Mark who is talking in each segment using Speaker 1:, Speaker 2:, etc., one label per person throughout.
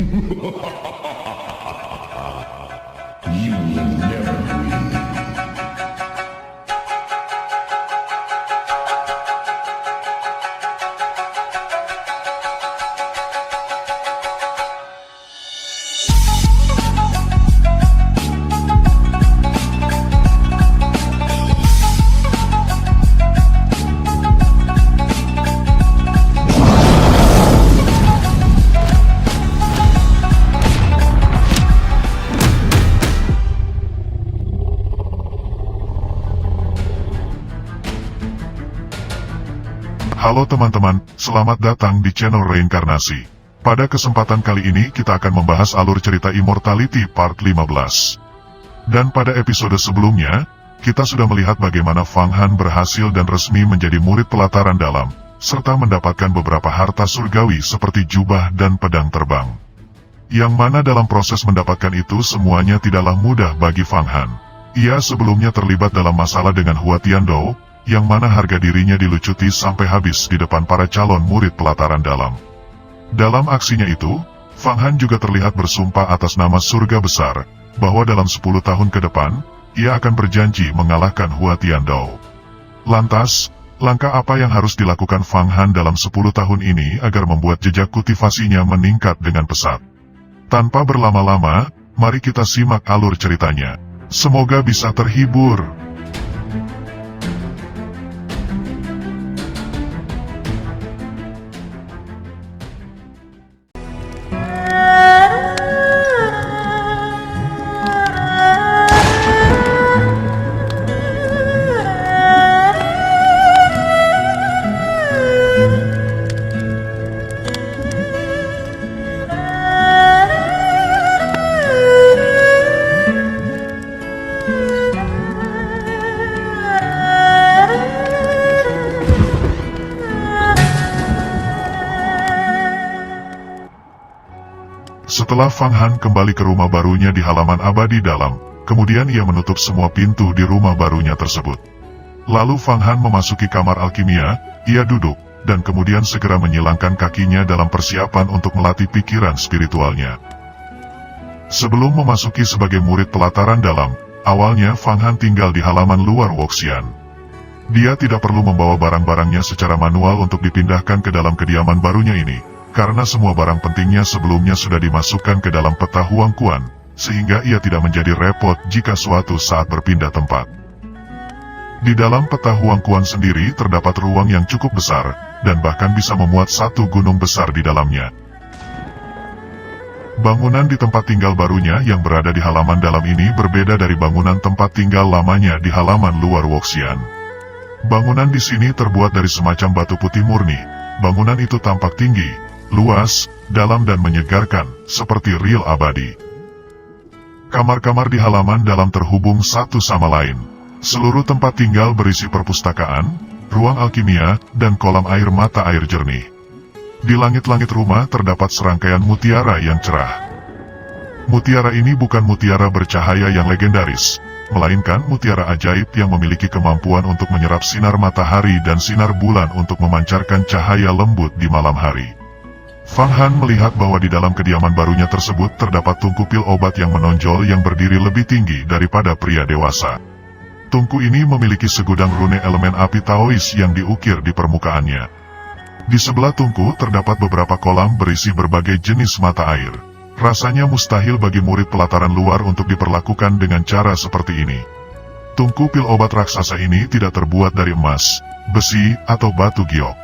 Speaker 1: You will never win.
Speaker 2: Halo teman-teman, selamat datang di channel Reinkarnasi. Pada kesempatan kali ini kita akan membahas alur cerita Immortality Part 15. Dan pada episode sebelumnya, kita sudah melihat bagaimana Fang Han berhasil dan resmi menjadi murid pelataran dalam, serta mendapatkan beberapa harta surgawi seperti jubah dan pedang terbang. Yang mana dalam proses mendapatkan itu semuanya tidaklah mudah bagi Fang Han. Ia sebelumnya terlibat dalam masalah dengan Hua Tiandou, yang mana harga dirinya dilucuti sampai habis di depan para calon murid pelataran dalam. Dalam aksinya itu, Fang Han juga terlihat bersumpah atas nama surga besar, bahwa dalam 10 tahun ke depan, ia akan berjanji mengalahkan Hua Tiandou. Lantas, langkah apa yang harus dilakukan Fang Han dalam 10 tahun ini agar membuat jejak kultivasinya meningkat dengan pesat? Tanpa berlama-lama, mari kita simak alur ceritanya. Semoga bisa terhibur. Setelah Fang Han kembali ke rumah barunya di halaman abadi dalam, kemudian ia menutup semua pintu di rumah barunya tersebut. Lalu Fang Han memasuki kamar alkimia, ia duduk, dan kemudian segera menyilangkan kakinya dalam persiapan untuk melatih pikiran spiritualnya. Sebelum memasuki sebagai murid pelataran dalam, awalnya Fang Han tinggal di halaman luar Wuxian. Dia tidak perlu membawa barang-barangnya secara manual untuk dipindahkan ke dalam kediaman barunya ini, karena semua barang pentingnya sebelumnya sudah dimasukkan ke dalam peta Huangquan, sehingga ia tidak menjadi repot jika suatu saat berpindah tempat. Di dalam peta Huangquan sendiri terdapat ruang yang cukup besar, dan bahkan bisa memuat satu gunung besar di dalamnya. Bangunan di tempat tinggal barunya yang berada di halaman dalam ini berbeda dari bangunan tempat tinggal lamanya di halaman luar Wuxian. Bangunan di sini terbuat dari semacam batu putih murni. Bangunan itu tampak tinggi, luas, dalam dan menyegarkan, seperti real abadi. Kamar-kamar di halaman dalam terhubung satu sama lain. Seluruh tempat tinggal berisi perpustakaan, ruang alkimia, dan kolam air mata air jernih. Di langit-langit rumah terdapat serangkaian mutiara yang cerah. Mutiara ini bukan mutiara bercahaya yang legendaris, melainkan mutiara ajaib yang memiliki kemampuan untuk menyerap sinar matahari dan sinar bulan untuk memancarkan cahaya lembut di malam hari. Fang Han melihat bahwa di dalam kediaman barunya tersebut terdapat tungku pil obat yang menonjol yang berdiri lebih tinggi daripada pria dewasa. Tungku ini memiliki segudang rune elemen api Taois yang diukir di permukaannya. Di sebelah tungku terdapat beberapa kolam berisi berbagai jenis mata air. Rasanya mustahil bagi murid pelataran luar untuk diperlakukan dengan cara seperti ini. Tungku pil obat raksasa ini tidak terbuat dari emas, besi, atau batu giok.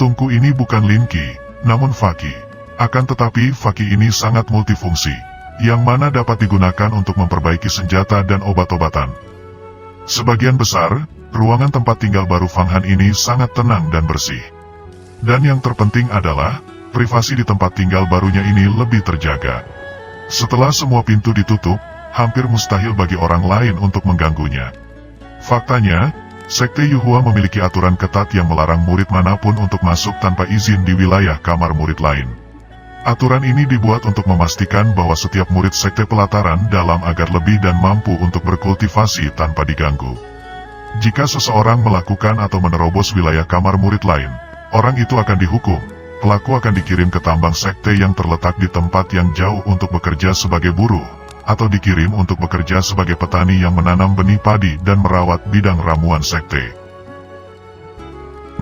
Speaker 2: Tungku ini bukan linki, namun faki. Akan tetapi faki ini sangat multifungsi, yang mana dapat digunakan untuk memperbaiki senjata dan obat-obatan. Sebagian besar, ruangan tempat tinggal baru Fang Han ini sangat tenang dan bersih. Dan yang terpenting adalah, privasi di tempat tinggal barunya ini lebih terjaga. Setelah semua pintu ditutup, hampir mustahil bagi orang lain untuk mengganggunya. Faktanya, Sekte Yuhua memiliki aturan ketat yang melarang murid manapun untuk masuk tanpa izin di wilayah kamar murid lain. Aturan ini dibuat untuk memastikan bahwa setiap murid sekte pelataran dalam agar lebih dan mampu untuk berkultivasi tanpa diganggu. Jika seseorang melakukan atau menerobos wilayah kamar murid lain, orang itu akan dihukum, pelaku akan dikirim ke tambang sekte yang terletak di tempat yang jauh untuk bekerja sebagai buruh, atau dikirim untuk bekerja sebagai petani yang menanam benih padi dan merawat bidang ramuan sekte.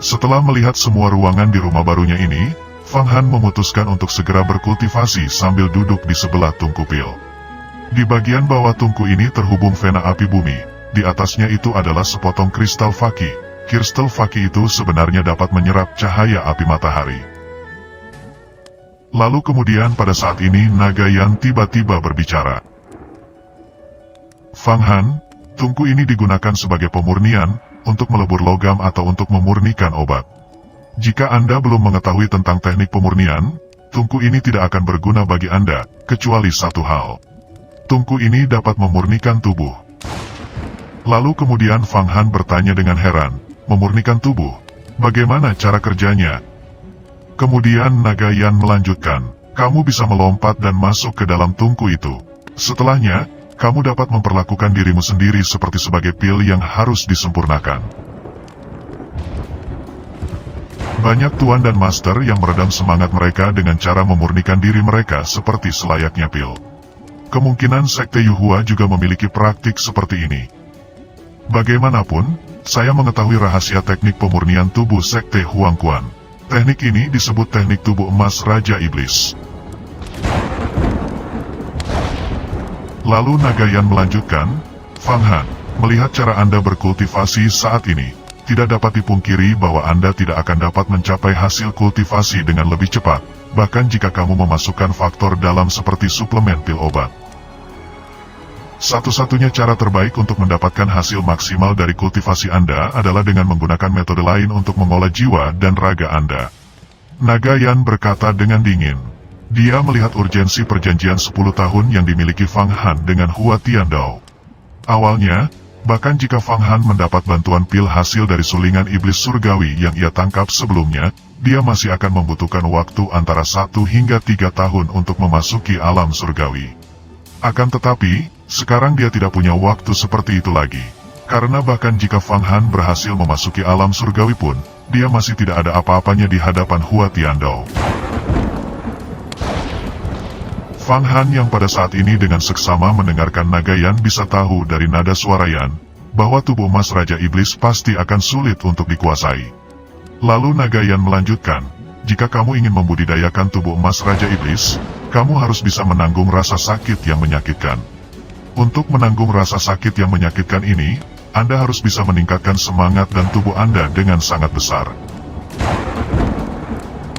Speaker 2: Setelah melihat semua ruangan di rumah barunya ini, Fang Han memutuskan untuk segera berkultivasi sambil duduk di sebelah tungku pil. Di bagian bawah tungku ini terhubung vena api bumi, di atasnya itu adalah sepotong kristal Faki. Kristal Faki itu sebenarnya dapat menyerap cahaya api matahari. Lalu kemudian pada saat ini Nagayan tiba-tiba berbicara. Fang Han, tungku ini digunakan sebagai pemurnian, untuk melebur logam atau untuk memurnikan obat. Jika Anda belum mengetahui tentang teknik pemurnian, tungku ini tidak akan berguna bagi Anda, kecuali satu hal. Tungku ini dapat memurnikan tubuh. Lalu kemudian Fang Han bertanya dengan heran, memurnikan tubuh? Bagaimana cara kerjanya? Kemudian Nagayan melanjutkan, kamu bisa melompat dan masuk ke dalam tungku itu. Setelahnya, kamu dapat memperlakukan dirimu sendiri seperti sebagai pil yang harus disempurnakan. Banyak tuan dan master yang meredam semangat mereka dengan cara memurnikan diri mereka seperti selayaknya pil. Kemungkinan sekte Yuhua juga memiliki praktik seperti ini. Bagaimanapun, saya mengetahui rahasia teknik pemurnian tubuh sekte Huangquan. Teknik ini disebut teknik tubuh emas Raja Iblis. Lalu Nagayan melanjutkan, Fang Han, melihat cara Anda berkultivasi saat ini, tidak dapat dipungkiri bahwa Anda tidak akan dapat mencapai hasil kultivasi dengan lebih cepat, bahkan jika kamu memasukkan faktor dalam seperti suplemen pil obat. Satu-satunya cara terbaik untuk mendapatkan hasil maksimal dari kultivasi Anda adalah dengan menggunakan metode lain untuk mengolah jiwa dan raga Anda. Nagayan berkata dengan dingin. Dia melihat urgensi perjanjian 10 tahun yang dimiliki Fang Han dengan Hua Tiandao. Awalnya, bahkan jika Fang Han mendapat bantuan pil hasil dari sulingan iblis surgawi yang ia tangkap sebelumnya, dia masih akan membutuhkan waktu antara 1 hingga 3 tahun untuk memasuki alam surgawi. Akan tetapi, sekarang dia tidak punya waktu seperti itu lagi. Karena bahkan jika Fang Han berhasil memasuki alam surgawi pun, dia masih tidak ada apa-apanya di hadapan Hua Tiandao. Fang Han yang pada saat ini dengan seksama mendengarkan Nagayan bisa tahu dari nada suara Yan, bahwa tubuh emas Raja Iblis pasti akan sulit untuk dikuasai. Lalu Nagayan melanjutkan, jika kamu ingin membudidayakan tubuh emas Raja Iblis, kamu harus bisa menanggung rasa sakit yang menyakitkan. Untuk menanggung rasa sakit yang menyakitkan ini, Anda harus bisa meningkatkan semangat dan tubuh Anda dengan sangat besar.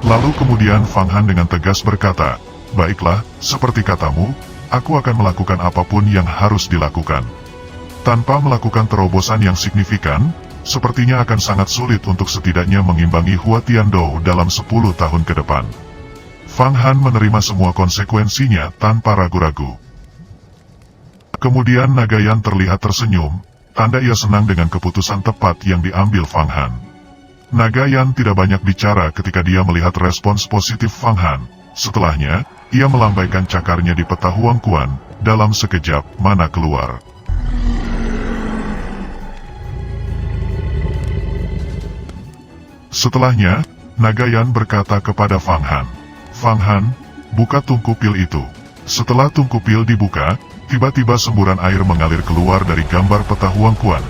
Speaker 2: Lalu kemudian Fang Han dengan tegas berkata, baiklah, seperti katamu, aku akan melakukan apapun yang harus dilakukan. Tanpa melakukan terobosan yang signifikan, sepertinya akan sangat sulit untuk setidaknya mengimbangi Hua Tiandao dalam 10 tahun ke depan. Fang Han menerima semua konsekuensinya tanpa ragu-ragu. Kemudian Nagayan terlihat tersenyum, tanda ia senang dengan keputusan tepat yang diambil Fang Han. Nagayan tidak banyak bicara ketika dia melihat respons positif Fang Han. Setelahnya, ia melambaikan cakarnya di peta Huangquan, dalam sekejap, mana keluar. Setelahnya, Nagayan berkata kepada Fang Han, Fang Han, buka tungku pil itu. Setelah tungku pil dibuka, tiba-tiba semburan air mengalir keluar dari gambar peta Huangquan.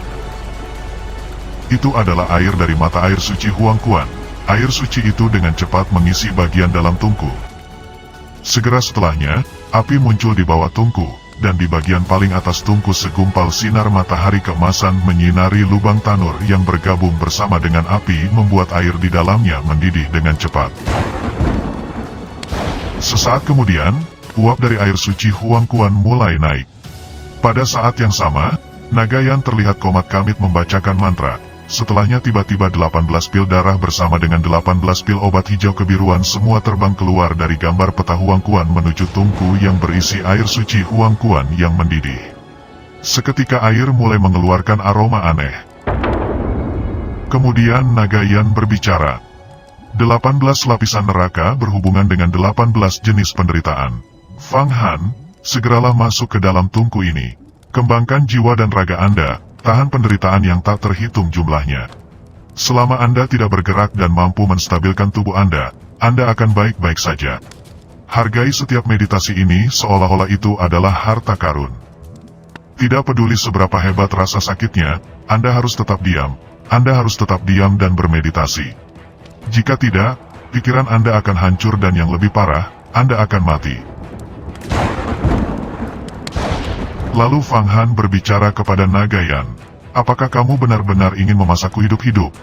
Speaker 2: Itu adalah air dari mata air suci Huangquan. Air suci itu dengan cepat mengisi bagian dalam tungku. Segera setelahnya, api muncul di bawah tungku, dan di bagian paling atas tungku segumpal sinar matahari keemasan menyinari lubang tanur yang bergabung bersama dengan api membuat air di dalamnya mendidih dengan cepat. Sesaat kemudian, uap dari air suci Huangquan mulai naik. Pada saat yang sama, Nagayan terlihat komat kamit membacakan mantra. Setelahnya tiba-tiba 18 pil darah bersama dengan 18 pil obat hijau kebiruan semua terbang keluar dari gambar peta Huangquan menuju tungku yang berisi air suci Huangquan yang mendidih. Seketika air mulai mengeluarkan aroma aneh. Kemudian Nagayan berbicara. 18 lapisan neraka berhubungan dengan 18 jenis penderitaan. Fang Han, segeralah masuk ke dalam tungku ini. Kembangkan jiwa dan raga Anda, tahan penderitaan yang tak terhitung jumlahnya. Selama Anda tidak bergerak dan mampu menstabilkan tubuh Anda Anda akan baik-baik saja. Hargai setiap meditasi ini seolah-olah itu adalah harta karun. Tidak peduli seberapa hebat rasa sakitnya, Anda harus tetap diam. Anda harus tetap diam dan bermeditasi. Jika tidak, pikiran Anda akan hancur dan yang lebih parah, Anda akan mati. Lalu Fang Han berbicara kepada Nagayan, apakah kamu benar-benar ingin memasakku hidup-hidup?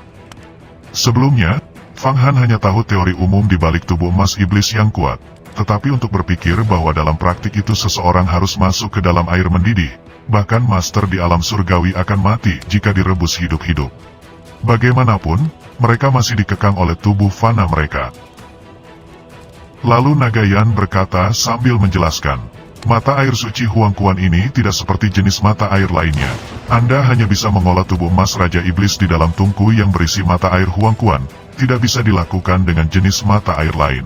Speaker 2: Sebelumnya, Fang Han hanya tahu teori umum di balik tubuh emas iblis yang kuat, tetapi untuk berpikir bahwa dalam praktik itu seseorang harus masuk ke dalam air mendidih, bahkan master di alam surgawi akan mati jika direbus hidup-hidup. Bagaimanapun, mereka masih dikekang oleh tubuh fana mereka. Lalu Nagayan berkata sambil menjelaskan, mata air suci Huang Kuan ini tidak seperti jenis mata air lainnya. Anda hanya bisa mengolah tubuh emas Raja Iblis di dalam tungku yang berisi mata air Huang Kuan, tidak bisa dilakukan dengan jenis mata air lain.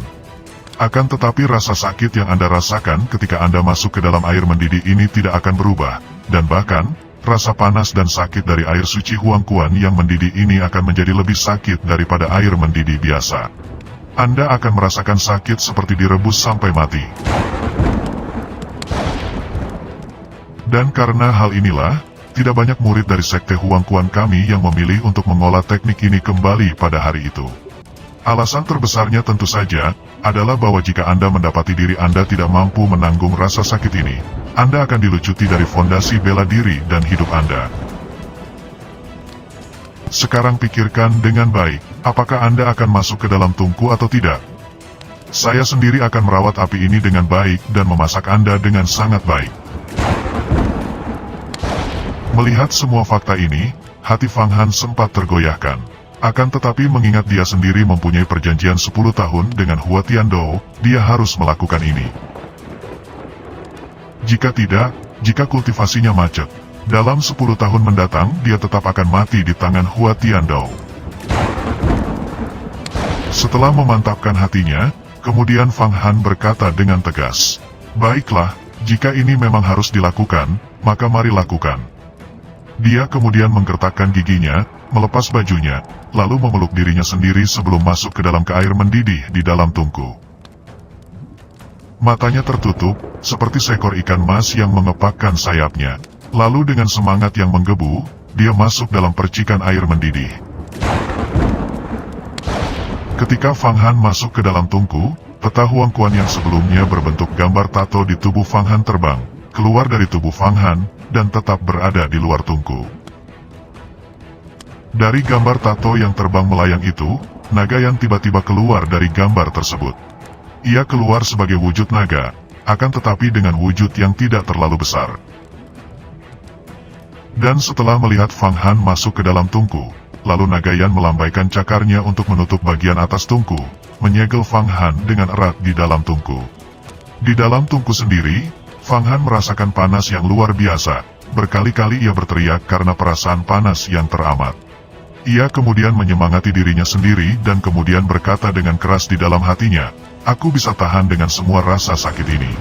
Speaker 2: Akan tetapi rasa sakit yang Anda rasakan ketika Anda masuk ke dalam air mendidih ini tidak akan berubah, dan bahkan, rasa panas dan sakit dari air suci Huang Kuan yang mendidih ini akan menjadi lebih sakit daripada air mendidih biasa. Anda akan merasakan sakit seperti direbus sampai mati. Dan karena hal inilah, tidak banyak murid dari sekte Huang Kuan kami yang memilih untuk mengolah teknik ini kembali pada hari itu. Alasan terbesarnya tentu saja, adalah bahwa jika Anda mendapati diri Anda tidak mampu menanggung rasa sakit ini, Anda akan dilucuti dari fondasi bela diri dan hidup Anda. Sekarang pikirkan dengan baik, apakah Anda akan masuk ke dalam tungku atau tidak? Saya sendiri akan merawat api ini dengan baik dan memasak Anda dengan sangat baik. Melihat semua fakta ini, hati Fang Han sempat tergoyahkan. Akan tetapi mengingat dia sendiri mempunyai perjanjian 10 tahun dengan Hua Tiandou, dia harus melakukan ini. Jika tidak, jika kultivasinya macet, dalam 10 tahun mendatang dia tetap akan mati di tangan Hua Tiandou. Setelah memantapkan hatinya, kemudian Fang Han berkata dengan tegas, baiklah, jika ini memang harus dilakukan, maka mari lakukan. Dia kemudian menggertakkan giginya, melepas bajunya, lalu memeluk dirinya sendiri sebelum masuk ke dalam air mendidih di dalam tungku. Matanya tertutup, seperti seekor ikan mas yang mengepakkan sayapnya. Lalu dengan semangat yang menggebu, dia masuk dalam percikan air mendidih. Ketika Fang Han masuk ke dalam tungku, peta Huang Kuan yang sebelumnya berbentuk gambar tato di tubuh Fang Han terbang, keluar dari tubuh Fang Han, dan tetap berada di luar tungku. Dari gambar tato yang terbang melayang itu, naga yang tiba-tiba keluar dari gambar tersebut. Ia keluar sebagai wujud naga, akan tetapi dengan wujud yang tidak terlalu besar. Dan setelah melihat Fang Han masuk ke dalam tungku, lalu Nagayan melambaikan cakarnya untuk menutup bagian atas tungku, menyegel Fang Han dengan erat di dalam tungku. Di dalam tungku sendiri, Fang Han merasakan panas yang luar biasa, berkali-kali ia berteriak karena perasaan panas yang teramat. Ia kemudian menyemangati dirinya sendiri dan kemudian berkata dengan keras di dalam hatinya, aku bisa tahan dengan semua rasa sakit ini.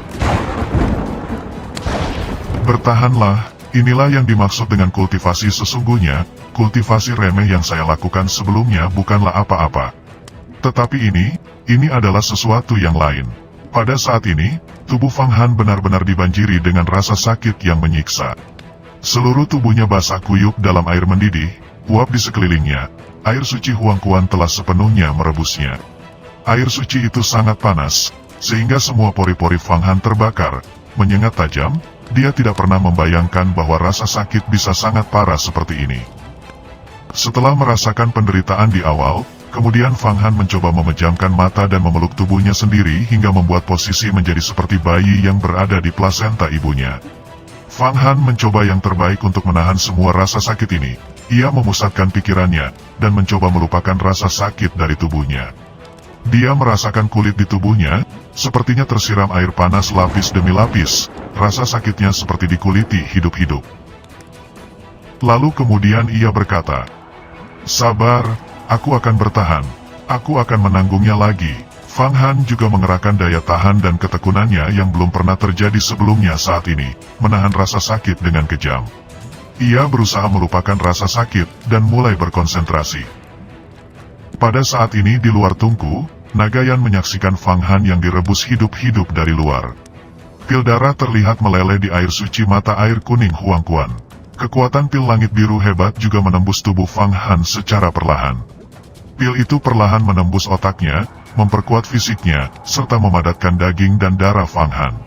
Speaker 2: Bertahanlah, inilah yang dimaksud dengan kultivasi sesungguhnya, kultivasi remeh yang saya lakukan sebelumnya bukanlah apa-apa. Tetapi ini adalah sesuatu yang lain. Pada saat ini, tubuh Fang Han benar-benar dibanjiri dengan rasa sakit yang menyiksa. Seluruh tubuhnya basah kuyup dalam air mendidih, uap di sekelilingnya, air suci Huang Kuan telah sepenuhnya merebusnya. Air suci itu sangat panas, sehingga semua pori-pori Fang Han terbakar, menyengat tajam, dia tidak pernah membayangkan bahwa rasa sakit bisa sangat parah seperti ini. Setelah merasakan penderitaan di awal, kemudian Fang Han mencoba memejamkan mata dan memeluk tubuhnya sendiri hingga membuat posisi menjadi seperti bayi yang berada di plasenta ibunya. Fang Han mencoba yang terbaik untuk menahan semua rasa sakit ini. Ia memusatkan pikirannya, dan mencoba melupakan rasa sakit dari tubuhnya. Dia merasakan kulit di tubuhnya, sepertinya tersiram air panas lapis demi lapis, rasa sakitnya seperti dikuliti hidup-hidup. Lalu kemudian ia berkata, sabar, aku akan bertahan, aku akan menanggungnya lagi. Fang Han juga mengerahkan daya tahan dan ketekunannya yang belum pernah terjadi sebelumnya saat ini, menahan rasa sakit dengan kejam. Ia berusaha melupakan rasa sakit, dan mulai berkonsentrasi. Pada saat ini di luar tungku, Nagayan menyaksikan Fang Han yang direbus hidup-hidup dari luar. Pil darah terlihat meleleh di air suci mata air kuning Huang Quan. Kekuatan pil langit biru hebat juga menembus tubuh Fang Han secara perlahan. Pil itu perlahan menembus otaknya, memperkuat fisiknya, serta memadatkan daging dan darah Fang Han.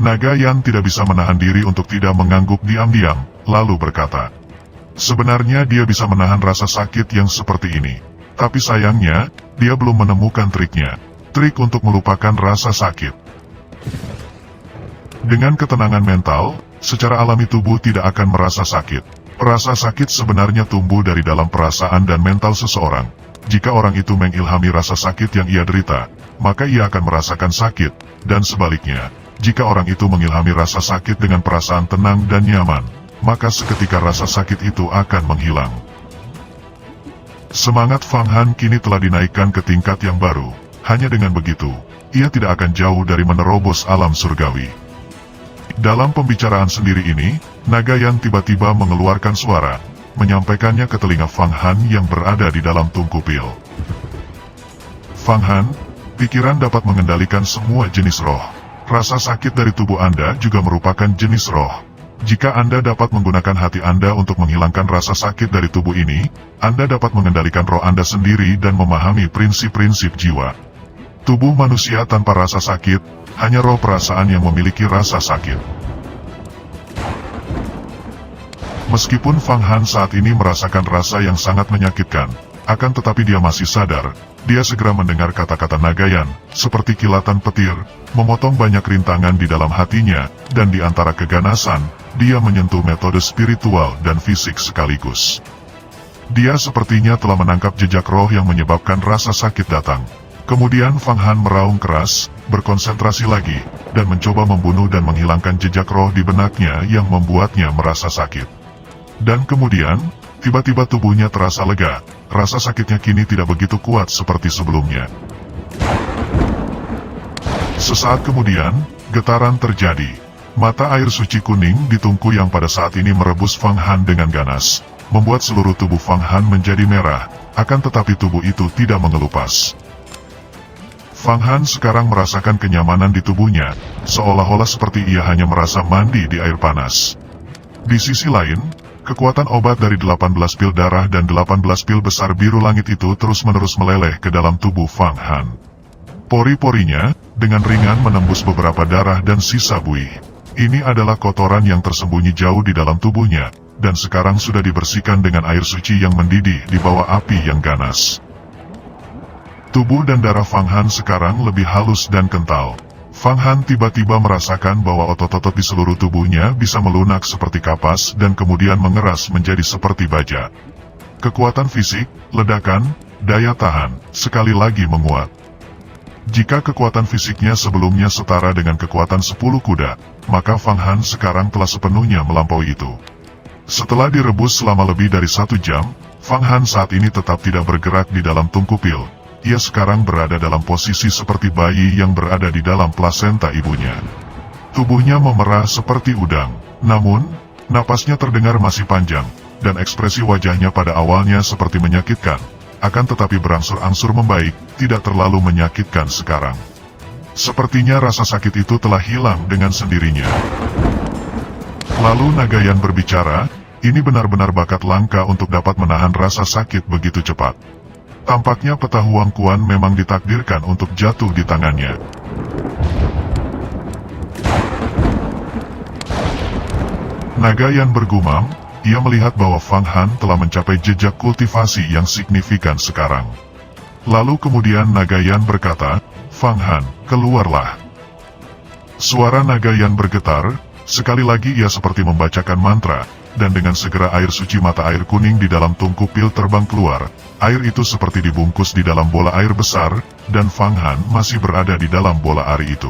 Speaker 2: Nagayan tidak bisa menahan diri untuk tidak mengangguk diam-diam, lalu berkata, "Sebenarnya dia bisa menahan rasa sakit yang seperti ini. Tapi sayangnya, dia belum menemukan triknya. Trik untuk melupakan rasa sakit." Dengan ketenangan mental, secara alami tubuh tidak akan merasa sakit. Rasa sakit sebenarnya tumbuh dari dalam perasaan dan mental seseorang. Jika orang itu mengilhami rasa sakit yang ia derita, maka ia akan merasakan sakit, dan sebaliknya, jika orang itu mengilhami rasa sakit dengan perasaan tenang dan nyaman, maka seketika rasa sakit itu akan menghilang. Semangat Fang Han kini telah dinaikkan ke tingkat yang baru. Hanya dengan begitu, ia tidak akan jauh dari menerobos alam surgawi. Dalam pembicaraan sendiri ini, Nagayan tiba-tiba mengeluarkan suara, menyampaikannya ke telinga Fang Han yang berada di dalam tungku pil. "Fang Han, pikiran dapat mengendalikan semua jenis roh. Rasa sakit dari tubuh Anda juga merupakan jenis roh. Jika Anda dapat menggunakan hati Anda untuk menghilangkan rasa sakit dari tubuh ini, Anda dapat mengendalikan roh Anda sendiri dan memahami prinsip-prinsip jiwa. Tubuh manusia tanpa rasa sakit, hanya roh perasaan yang memiliki rasa sakit." Meskipun Fang Han saat ini merasakan rasa yang sangat menyakitkan, akan tetapi dia masih sadar. Dia segera mendengar kata-kata Nagayan, seperti kilatan petir, memotong banyak rintangan di dalam hatinya, dan di antara keganasan, dia menyentuh metode spiritual dan fisik sekaligus. Dia sepertinya telah menangkap jejak roh yang menyebabkan rasa sakit datang. Kemudian Fang Han meraung keras, berkonsentrasi lagi, dan mencoba membunuh dan menghilangkan jejak roh di benaknya yang membuatnya merasa sakit. Dan kemudian, tiba-tiba tubuhnya terasa lega, rasa sakitnya kini tidak begitu kuat seperti sebelumnya. Sesaat kemudian, getaran terjadi. Mata air suci kuning di tungku yang pada saat ini merebus Fang Han dengan ganas, membuat seluruh tubuh Fang Han menjadi merah, akan tetapi tubuh itu tidak mengelupas. Fang Han sekarang merasakan kenyamanan di tubuhnya, seolah-olah seperti ia hanya merasa mandi di air panas. Di sisi lain, kekuatan obat dari 18 pil darah dan 18 pil besar biru langit itu terus-menerus meleleh ke dalam tubuh Fang Han. Pori-porinya, dengan ringan menembus beberapa darah dan sisa buih. Ini adalah kotoran yang tersembunyi jauh di dalam tubuhnya, dan sekarang sudah dibersihkan dengan air suci yang mendidih di bawah api yang ganas. Tubuh dan darah Fang Han sekarang lebih halus dan kental. Fang Han tiba-tiba merasakan bahwa otot-otot di seluruh tubuhnya bisa melunak seperti kapas dan kemudian mengeras menjadi seperti baja. Kekuatan fisik, ledakan, daya tahan, sekali lagi menguat. Jika kekuatan fisiknya sebelumnya setara dengan kekuatan 10 kuda, maka Fang Han sekarang telah sepenuhnya melampaui itu. Setelah direbus selama lebih dari 1 jam, Fang Han saat ini tetap tidak bergerak di dalam tungku pil. Ia sekarang berada dalam posisi seperti bayi yang berada di dalam plasenta ibunya. Tubuhnya memerah seperti udang, namun, napasnya terdengar masih panjang, dan ekspresi wajahnya pada awalnya seperti menyakitkan, akan tetapi berangsur-angsur membaik, tidak terlalu menyakitkan sekarang. Sepertinya rasa sakit itu telah hilang dengan sendirinya. Lalu Nagayan berbicara, ini benar-benar bakat langka untuk dapat menahan rasa sakit begitu cepat. Tampaknya peta Huang Quan memang ditakdirkan untuk jatuh di tangannya. Nagayan bergumam, ia melihat bahwa Fang Han telah mencapai jejak kultivasi yang signifikan sekarang. Lalu kemudian Nagayan berkata, "Fang Han, keluarlah." Suara Nagayan bergetar, sekali lagi ia seperti membacakan mantra, dan dengan segera air suci mata air kuning di dalam tungku pil terbang keluar. Air itu seperti dibungkus di dalam bola air besar, dan Fang Han masih berada di dalam bola air itu.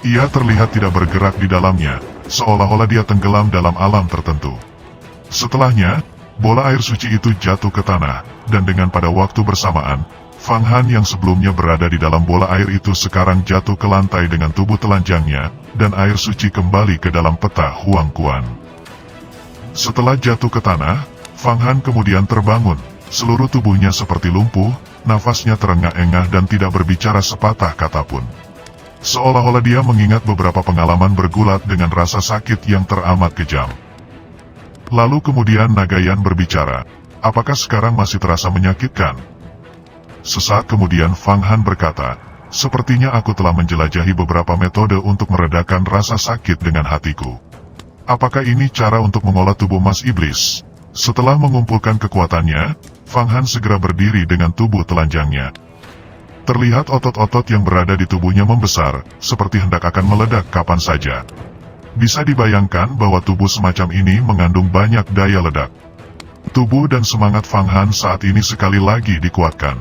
Speaker 2: Ia terlihat tidak bergerak di dalamnya, seolah-olah dia tenggelam dalam alam tertentu. Setelahnya, bola air suci itu jatuh ke tanah, dan dengan pada waktu bersamaan, Fang Han yang sebelumnya berada di dalam bola air itu sekarang jatuh ke lantai dengan tubuh telanjangnya, dan air suci kembali ke dalam peta Huang Quan. Setelah jatuh ke tanah, Fang Han kemudian terbangun. Seluruh tubuhnya seperti lumpuh, nafasnya terengah-engah dan tidak berbicara sepatah kata pun. Seolah-olah dia mengingat beberapa pengalaman bergulat dengan rasa sakit yang teramat kejam. Lalu kemudian Nagayan berbicara, apakah sekarang masih terasa menyakitkan? Sesaat kemudian Fang Han berkata, sepertinya aku telah menjelajahi beberapa metode untuk meredakan rasa sakit dengan hatiku. Apakah ini cara untuk mengolah tubuh emas iblis? Setelah mengumpulkan kekuatannya, Fang Han segera berdiri dengan tubuh telanjangnya. Terlihat otot-otot yang berada di tubuhnya membesar, seperti hendak akan meledak kapan saja. Bisa dibayangkan bahwa tubuh semacam ini mengandung banyak daya ledak. Tubuh dan semangat Fang Han saat ini sekali lagi dikuatkan.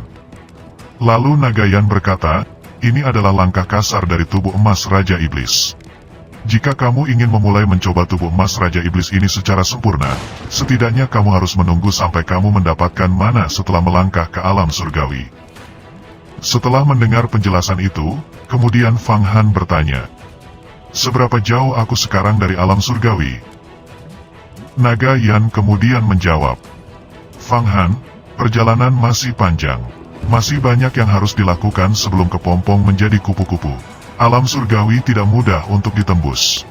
Speaker 2: Lalu Nagayan berkata, ini adalah langkah kasar dari tubuh emas Raja Iblis. Jika kamu ingin memulai mencoba tubuh emas Raja Iblis ini secara sempurna, setidaknya kamu harus menunggu sampai kamu mendapatkan mana setelah melangkah ke alam surgawi. Setelah mendengar penjelasan itu, kemudian Fang Han bertanya, seberapa jauh aku sekarang dari alam surgawi? Nagayan kemudian menjawab, Fang Han, perjalanan masih panjang. Masih banyak yang harus dilakukan sebelum kepompong menjadi kupu-kupu. Alam surgawi tidak mudah untuk ditembus.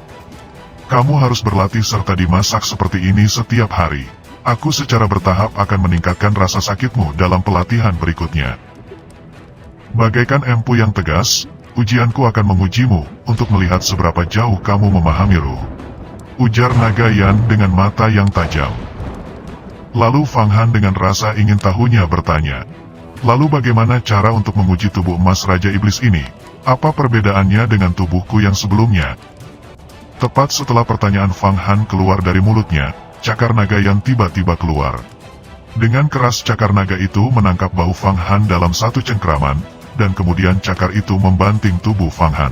Speaker 2: Kamu harus berlatih serta dimasak seperti ini setiap hari. Aku secara bertahap akan meningkatkan rasa sakitmu dalam pelatihan berikutnya. Bagaikan empu yang tegas, ujianku akan mengujimu untuk melihat seberapa jauh kamu memahami ruh. Ujar Nagayan dengan mata yang tajam. Lalu Fang Han dengan rasa ingin tahunya bertanya, lalu bagaimana cara untuk menguji tubuh emas Raja Iblis ini? Apa perbedaannya dengan tubuhku yang sebelumnya? Tepat setelah pertanyaan Fang Han keluar dari mulutnya, cakar naga yang tiba-tiba keluar. Dengan keras cakar naga itu menangkap bahu Fang Han dalam satu cengkraman, dan kemudian cakar itu membanting tubuh Fang Han.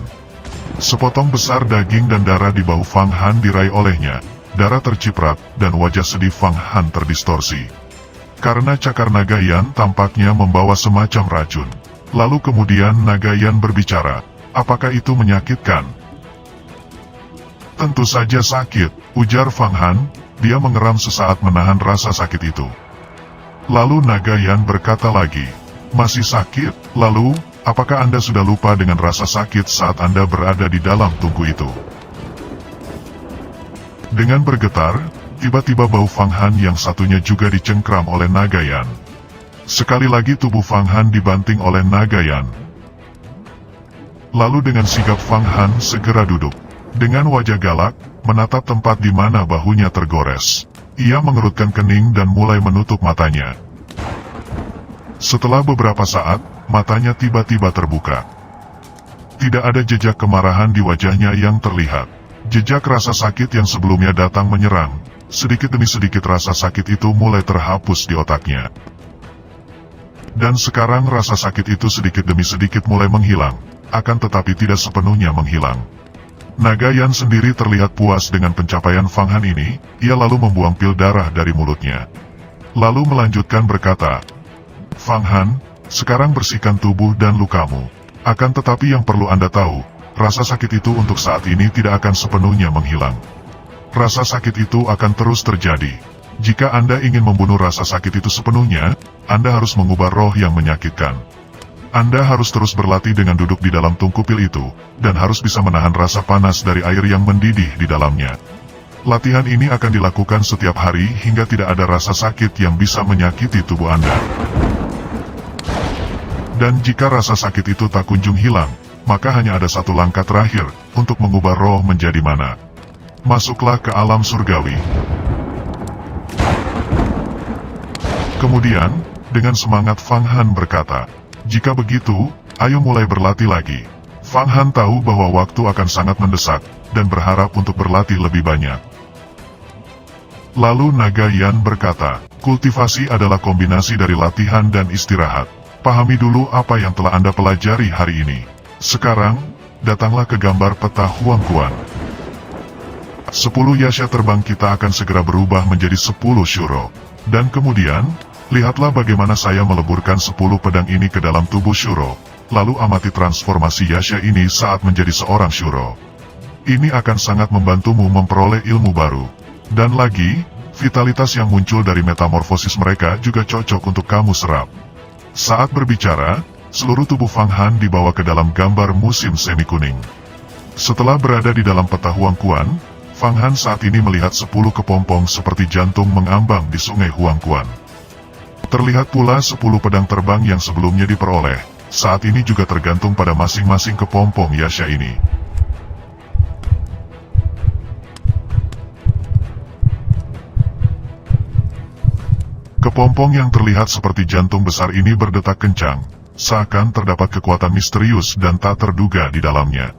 Speaker 2: Sepotong besar daging dan darah di bahu Fang Han diraih olehnya, darah terciprat, dan wajah sedih Fang Han terdistorsi. Karena cakar Nagayan tampaknya membawa semacam racun. Lalu kemudian Nagayan berbicara, apakah itu menyakitkan? Tentu saja sakit, ujar Fang Han, dia mengeram sesaat menahan rasa sakit itu. Lalu Nagayan berkata lagi, masih sakit, lalu, apakah Anda sudah lupa dengan rasa sakit saat Anda berada di dalam tungku itu? Dengan bergetar, tiba-tiba bahu Fang Han yang satunya juga dicengkram oleh Nagayan. Sekali lagi tubuh Fang Han dibanting oleh Nagayan. Lalu dengan sigap Fang Han segera duduk. Dengan wajah galak, menatap tempat di mana bahunya tergores. Ia mengerutkan kening dan mulai menutup matanya. Setelah beberapa saat, matanya tiba-tiba terbuka. Tidak ada jejak kemarahan di wajahnya yang terlihat. Jejak rasa sakit yang sebelumnya datang menyerang. Sedikit demi sedikit rasa sakit itu mulai terhapus di otaknya. Dan sekarang rasa sakit itu sedikit demi sedikit mulai menghilang, akan tetapi tidak sepenuhnya menghilang. Nagayan sendiri terlihat puas dengan pencapaian Fang Han ini, ia lalu membuang pil darah dari mulutnya. Lalu melanjutkan berkata, Fang Han, sekarang bersihkan tubuh dan lukamu. Akan tetapi yang perlu Anda tahu, rasa sakit itu untuk saat ini tidak akan sepenuhnya menghilang. Rasa sakit itu akan terus terjadi. Jika Anda ingin membunuh rasa sakit itu sepenuhnya, Anda harus mengubah roh yang menyakitkan. Anda harus terus berlatih dengan duduk di dalam tungku pil itu, dan harus bisa menahan rasa panas dari air yang mendidih di dalamnya. Latihan ini akan dilakukan setiap hari hingga tidak ada rasa sakit yang bisa menyakiti tubuh Anda. Dan jika rasa sakit itu tak kunjung hilang, maka hanya ada satu langkah terakhir untuk mengubah roh menjadi mana. Masuklah ke alam surgawi. Kemudian, dengan semangat Fang Han berkata, jika begitu, ayo mulai berlatih lagi. Fang Han tahu bahwa waktu akan sangat mendesak, dan berharap untuk berlatih lebih banyak. Lalu Nagayan berkata, kultivasi adalah kombinasi dari latihan dan istirahat. Pahami dulu apa yang telah Anda pelajari hari ini. Sekarang, datanglah ke gambar peta Huang Kuan. 10 yasha terbang kita akan segera berubah menjadi 10 syuro. Dan kemudian, lihatlah bagaimana saya meleburkan 10 pedang ini ke dalam tubuh syuro. Lalu amati transformasi yasha ini saat menjadi seorang syuro. Ini akan sangat membantumu memperoleh ilmu baru. Dan lagi, vitalitas yang muncul dari metamorfosis mereka juga cocok untuk kamu serap. Saat berbicara, seluruh tubuh Fang Han dibawa ke dalam gambar musim semi kuning. Setelah berada di dalam peta Huangquan, Fang Han saat ini melihat 10 kepompong seperti jantung mengambang di sungai Huangquan. Terlihat pula 10 pedang terbang yang sebelumnya diperoleh, saat ini juga tergantung pada masing-masing kepompong Yasha ini. Kepompong yang terlihat seperti jantung besar ini berdetak kencang, seakan terdapat kekuatan misterius dan tak terduga di dalamnya.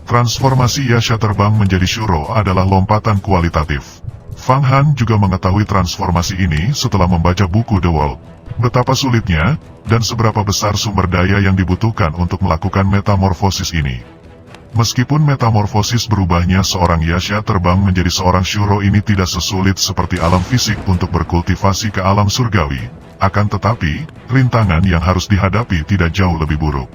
Speaker 2: Transformasi Yasha terbang menjadi Shuro adalah lompatan kualitatif. Fang Han juga mengetahui transformasi ini setelah membaca buku The World. Betapa sulitnya, dan seberapa besar sumber daya yang dibutuhkan untuk melakukan metamorfosis ini. Meskipun metamorfosis berubahnya seorang Yasha terbang menjadi seorang Shuro ini tidak sesulit seperti alam fisik untuk berkultivasi ke alam surgawi, akan tetapi, rintangan yang harus dihadapi tidak jauh lebih buruk.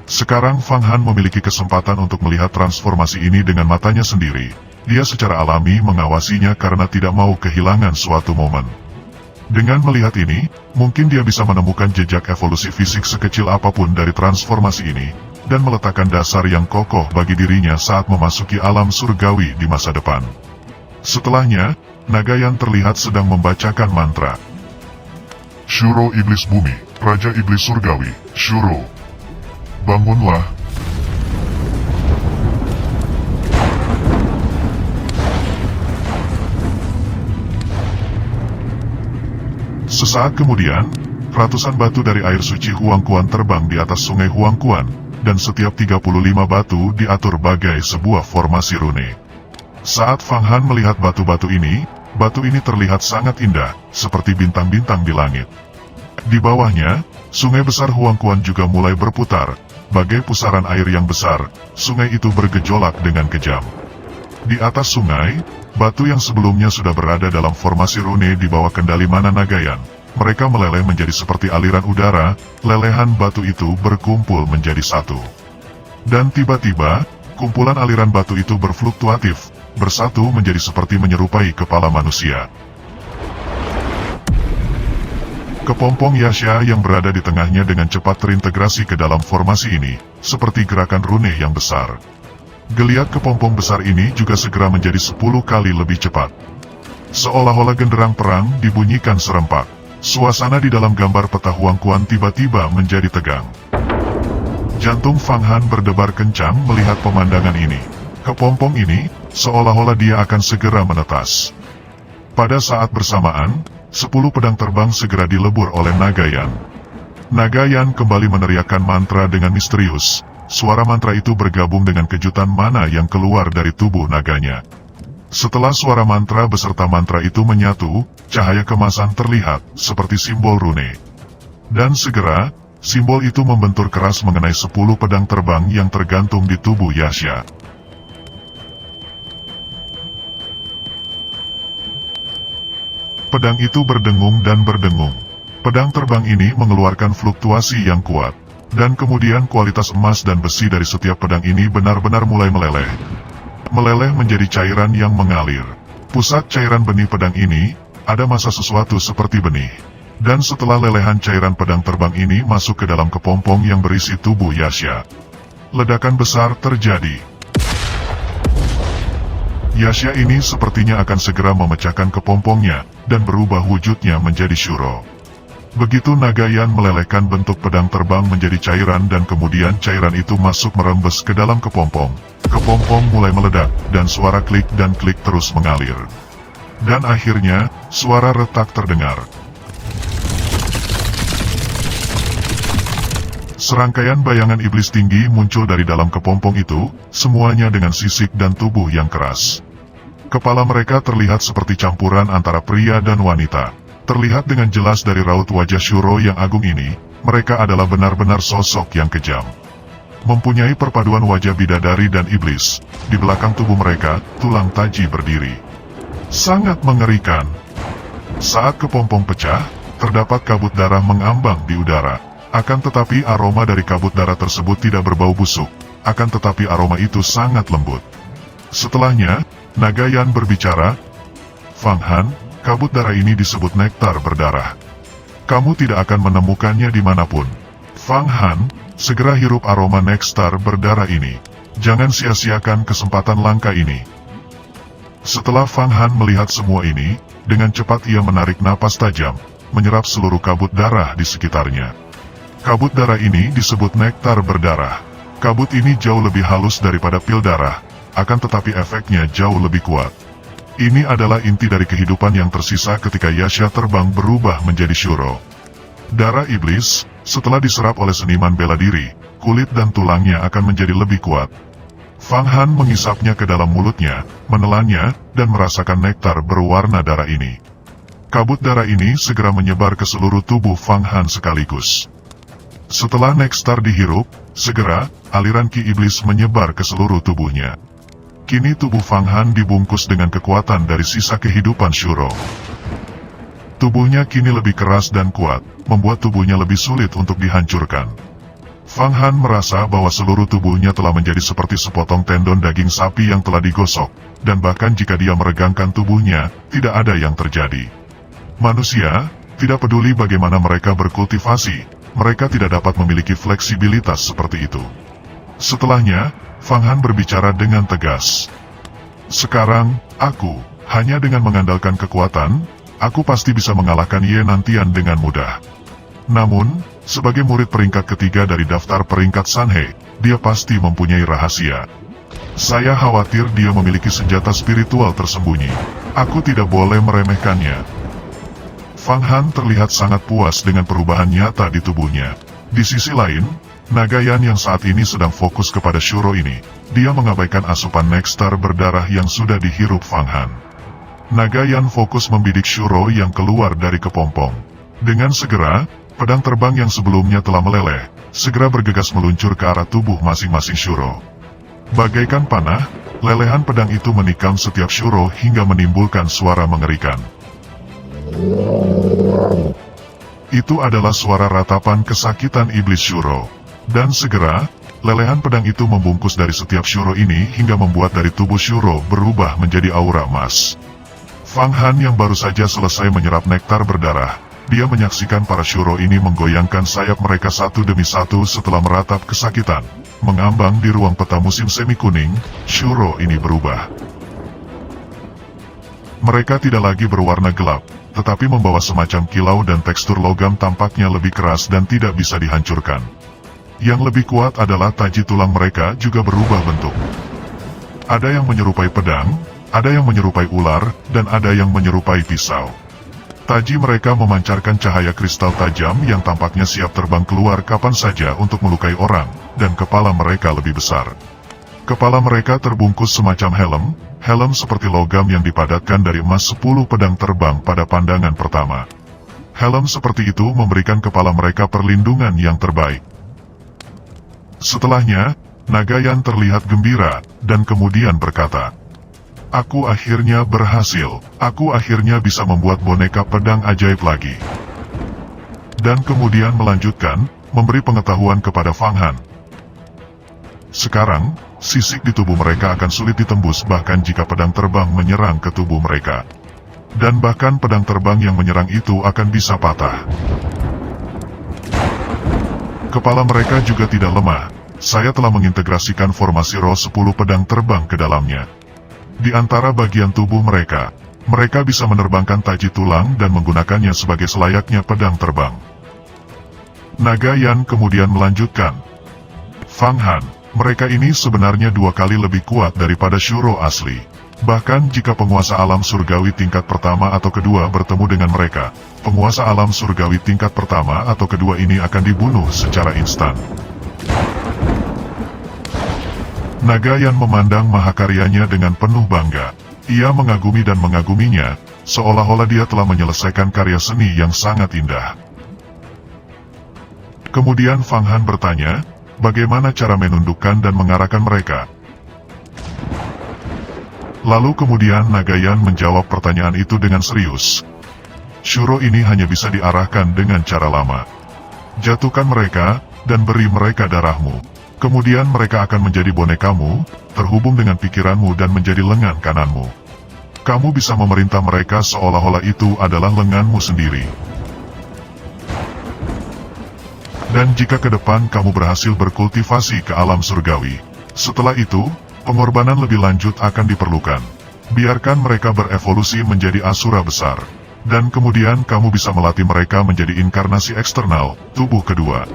Speaker 2: Sekarang Fang Han memiliki kesempatan untuk melihat transformasi ini dengan matanya sendiri. Dia secara alami mengawasinya karena tidak mau kehilangan suatu momen. Dengan melihat ini, mungkin dia bisa menemukan jejak evolusi fisik sekecil apapun dari transformasi ini, dan meletakkan dasar yang kokoh bagi dirinya saat memasuki alam surgawi di masa depan. Setelahnya, Nagayan terlihat sedang membacakan mantra.
Speaker 3: Shuro Iblis Bumi, Raja Iblis Surgawi, Shuro. Bangunlah.
Speaker 2: Sesaat kemudian, ratusan batu dari air suci Huangquan terbang di atas sungai Huangquan, dan setiap 35 batu diatur bagai sebuah formasi rune. Saat Fang Han melihat batu-batu ini terlihat sangat indah, seperti bintang-bintang di langit. Di bawahnya, sungai besar Huangquan juga mulai berputar, bagai pusaran air yang besar, sungai itu bergejolak dengan kejam. Di atas sungai, batu yang sebelumnya sudah berada dalam formasi rune di bawah kendali mana Nagayan, mereka meleleh menjadi seperti aliran udara, lelehan batu itu berkumpul menjadi satu. Dan tiba-tiba, kumpulan aliran batu itu berfluktuatif, bersatu menjadi seperti menyerupai kepala manusia. Kepompong Yasha yang berada di tengahnya dengan cepat terintegrasi ke dalam formasi ini, seperti gerakan rune yang besar. Geliat kepompong besar ini juga segera menjadi 10 kali lebih cepat. Seolah-olah genderang perang dibunyikan serempak. Suasana di dalam gambar peta Huangquan tiba-tiba menjadi tegang. Jantung Fang Han berdebar kencang melihat pemandangan ini. Kepompong ini, seolah-olah dia akan segera menetas. Pada saat bersamaan, 10 pedang terbang segera dilebur oleh Nagayan. Nagayan kembali meneriakkan mantra dengan misterius. Suara mantra itu bergabung dengan kejutan mana yang keluar dari tubuh naganya. Setelah suara mantra beserta mantra itu menyatu, cahaya kemasan terlihat, seperti simbol rune. Dan segera, simbol itu membentur keras mengenai 10 pedang terbang yang tergantung di tubuh Yasha. Pedang itu berdengung dan berdengung. Pedang terbang ini mengeluarkan fluktuasi yang kuat. Dan kemudian kualitas emas dan besi dari setiap pedang ini benar-benar mulai meleleh. Meleleh menjadi cairan yang mengalir. Pusat cairan benih pedang ini, ada masa sesuatu seperti benih. Dan setelah lelehan cairan pedang terbang ini masuk ke dalam kepompong yang berisi tubuh Yasha, ledakan besar terjadi. Yasha ini sepertinya akan segera memecahkan kepompongnya, dan berubah wujudnya menjadi Shuro. Begitu Nagayan melelehkan bentuk pedang terbang menjadi cairan dan kemudian cairan itu masuk merembes ke dalam kepompong. Kepompong mulai meledak, dan suara klik dan klik terus mengalir. Dan akhirnya, suara retak terdengar. Serangkaian bayangan iblis tinggi muncul dari dalam kepompong itu, semuanya dengan sisik dan tubuh yang keras. Kepala mereka terlihat seperti campuran antara pria dan wanita. Terlihat dengan jelas dari raut wajah Shuro yang agung ini, mereka adalah benar-benar sosok yang kejam. Mempunyai perpaduan wajah bidadari dan iblis, di belakang tubuh mereka, tulang taji berdiri. Sangat mengerikan. Saat kepompong pecah, terdapat kabut darah mengambang di udara. Akan tetapi aroma dari kabut darah tersebut tidak berbau busuk, akan tetapi aroma itu sangat lembut. Setelahnya, Nagayan berbicara, "Fang Han, kabut darah ini disebut nektar berdarah. Kamu tidak akan menemukannya dimanapun. Fang Han, segera hirup aroma nektar berdarah ini. Jangan sia-siakan kesempatan langka ini. Setelah Fang Han melihat semua ini, dengan cepat ia menarik napas tajam, menyerap seluruh kabut darah di sekitarnya. Kabut darah ini disebut nektar berdarah. Kabut ini jauh lebih halus daripada pil darah, akan tetapi efeknya jauh lebih kuat. Ini adalah inti dari kehidupan yang tersisa ketika Yasha terbang berubah menjadi Shuro. Darah iblis, setelah diserap oleh seniman bela diri, kulit dan tulangnya akan menjadi lebih kuat. Fang Han mengisapnya ke dalam mulutnya, menelannya, dan merasakan nektar berwarna darah ini. Kabut darah ini segera menyebar ke seluruh tubuh Fang Han sekaligus. Setelah nektar dihirup, segera, aliran ki iblis menyebar ke seluruh tubuhnya. Kini tubuh Fang Han dibungkus dengan kekuatan dari sisa kehidupan Shuro. Tubuhnya kini lebih keras dan kuat, membuat tubuhnya lebih sulit untuk dihancurkan. Fang Han merasa bahwa seluruh tubuhnya telah menjadi seperti sepotong tendon daging sapi yang telah digosok, dan bahkan jika dia meregangkan tubuhnya, tidak ada yang terjadi. Manusia, tidak peduli bagaimana mereka berkultivasi, mereka tidak dapat memiliki fleksibilitas seperti itu. Setelahnya, Fang Han berbicara dengan tegas. Sekarang, aku, hanya dengan mengandalkan kekuatan, aku pasti bisa mengalahkan Ye Nantian dengan mudah. Namun, sebagai murid peringkat ketiga dari daftar peringkat Sanhe, dia pasti mempunyai rahasia. Saya khawatir dia memiliki senjata spiritual tersembunyi. Aku tidak boleh meremehkannya. Fang Han terlihat sangat puas dengan perubahan nyata di tubuhnya. Di sisi lain, Nagayan yang saat ini sedang fokus kepada Shuro ini, dia mengabaikan asupan nektar berdarah yang sudah dihirup Fang Han. Nagayan fokus membidik Shuro yang keluar dari kepompong. Dengan segera, pedang terbang yang sebelumnya telah meleleh, segera bergegas meluncur ke arah tubuh masing-masing Shuro. Bagaikan panah, lelehan pedang itu menikam setiap Shuro hingga menimbulkan suara mengerikan. Itu adalah suara ratapan kesakitan iblis Shuro. Dan segera, lelehan pedang itu membungkus dari setiap Shuro ini hingga membuat dari tubuh Shuro berubah menjadi aura emas. Fang Han yang baru saja selesai menyerap nektar berdarah, dia menyaksikan para Shuro ini menggoyangkan sayap mereka satu demi satu setelah meratap kesakitan. Mengambang di ruang peta musim semi kuning, Shuro ini berubah. Mereka tidak lagi berwarna gelap, tetapi membawa semacam kilau dan tekstur logam tampaknya lebih keras dan tidak bisa dihancurkan. Yang lebih kuat adalah taji tulang mereka juga berubah bentuk. Ada yang menyerupai pedang, ada yang menyerupai ular, dan ada yang menyerupai pisau. Taji mereka memancarkan cahaya kristal tajam yang tampaknya siap terbang keluar kapan saja untuk melukai orang, dan kepala mereka lebih besar. Kepala mereka terbungkus semacam helm seperti logam yang dipadatkan dari emas 10 pedang terbang pada pandangan pertama. Helm seperti itu memberikan kepala mereka perlindungan yang terbaik. Setelahnya, Nagayan terlihat gembira, dan kemudian berkata, "Aku akhirnya berhasil, aku akhirnya bisa membuat boneka pedang ajaib lagi." Dan kemudian melanjutkan, memberi pengetahuan kepada Fang Han. Sekarang, sisik di tubuh mereka akan sulit ditembus bahkan jika pedang terbang menyerang ke tubuh mereka. Dan bahkan pedang terbang yang menyerang itu akan bisa patah. Kepala mereka juga tidak lemah. Saya telah mengintegrasikan formasi roh 10 pedang terbang ke dalamnya. Di antara bagian tubuh mereka, mereka bisa menerbangkan taji tulang dan menggunakannya sebagai selayaknya pedang terbang. Nagayan kemudian melanjutkan, "Fang Han, mereka ini sebenarnya 2 kali lebih kuat daripada Shuro asli. Bahkan jika penguasa alam surgawi tingkat pertama atau kedua bertemu dengan mereka, penguasa alam surgawi tingkat pertama atau kedua ini akan dibunuh secara instan." Nagayan memandang mahakaryanya dengan penuh bangga. Ia mengagumi dan mengaguminya, seolah-olah dia telah menyelesaikan karya seni yang sangat indah. Kemudian Fang Han bertanya, bagaimana cara menundukkan dan mengarahkan mereka? Lalu kemudian Nagayan menjawab pertanyaan itu dengan serius. Shuro ini hanya bisa diarahkan dengan cara lama. Jatuhkan mereka, dan beri mereka darahmu. Kemudian mereka akan menjadi bonekamu, terhubung dengan pikiranmu dan menjadi lengan kananmu. Kamu bisa memerintah mereka seolah-olah itu adalah lenganmu sendiri. Dan jika ke depan kamu berhasil berkultivasi ke alam surgawi, setelah itu, pengorbanan lebih lanjut akan diperlukan. Biarkan mereka berevolusi menjadi asura besar. Dan kemudian kamu bisa melatih mereka menjadi inkarnasi eksternal, tubuh kedua.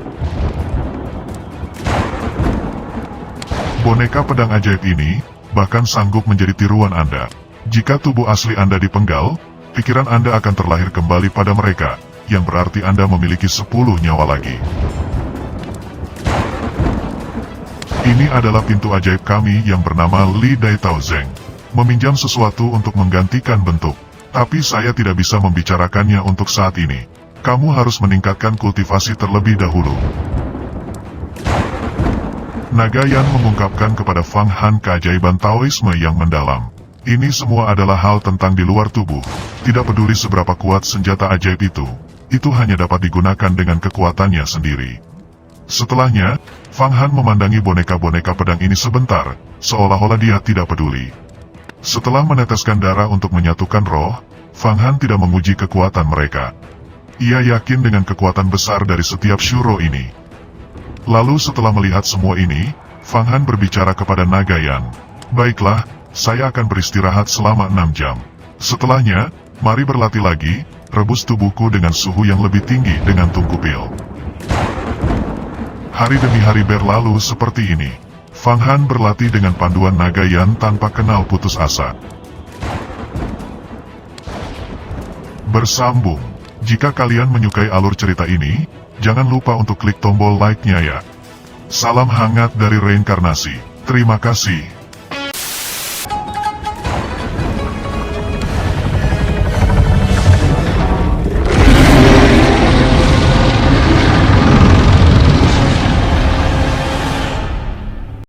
Speaker 2: Boneka pedang ajaib ini, bahkan sanggup menjadi tiruan Anda. Jika tubuh asli Anda dipenggal, pikiran Anda akan terlahir kembali pada mereka, yang berarti Anda memiliki 10 nyawa lagi. Ini adalah pintu ajaib kami yang bernama Li Dai Tao Zeng. Meminjam sesuatu untuk menggantikan bentuk. Tapi saya tidak bisa membicarakannya untuk saat ini. Kamu harus meningkatkan kultivasi terlebih dahulu. Nagayan mengungkapkan kepada Fang Han keajaiban Taoisme yang mendalam. Ini semua adalah hal tentang di luar tubuh. Tidak peduli seberapa kuat senjata ajaib itu hanya dapat digunakan dengan kekuatannya sendiri. Setelahnya, Fang Han memandangi boneka-boneka pedang ini sebentar, seolah-olah dia tidak peduli. Setelah meneteskan darah untuk menyatukan roh, Fang Han tidak menguji kekuatan mereka. Ia yakin dengan kekuatan besar dari setiap Shuro ini. Lalu setelah melihat semua ini, Fang Han berbicara kepada Nagayan. Baiklah, saya akan beristirahat selama 6 jam. Setelahnya, mari berlatih lagi, rebus tubuhku dengan suhu yang lebih tinggi dengan tungku pil. Hari demi hari berlalu seperti ini. Fang Han berlatih dengan panduan Nagayan tanpa kenal putus asa. Bersambung. Jika kalian menyukai alur cerita ini, jangan lupa untuk klik tombol like-nya ya. Salam hangat dari reinkarnasi. Terima kasih.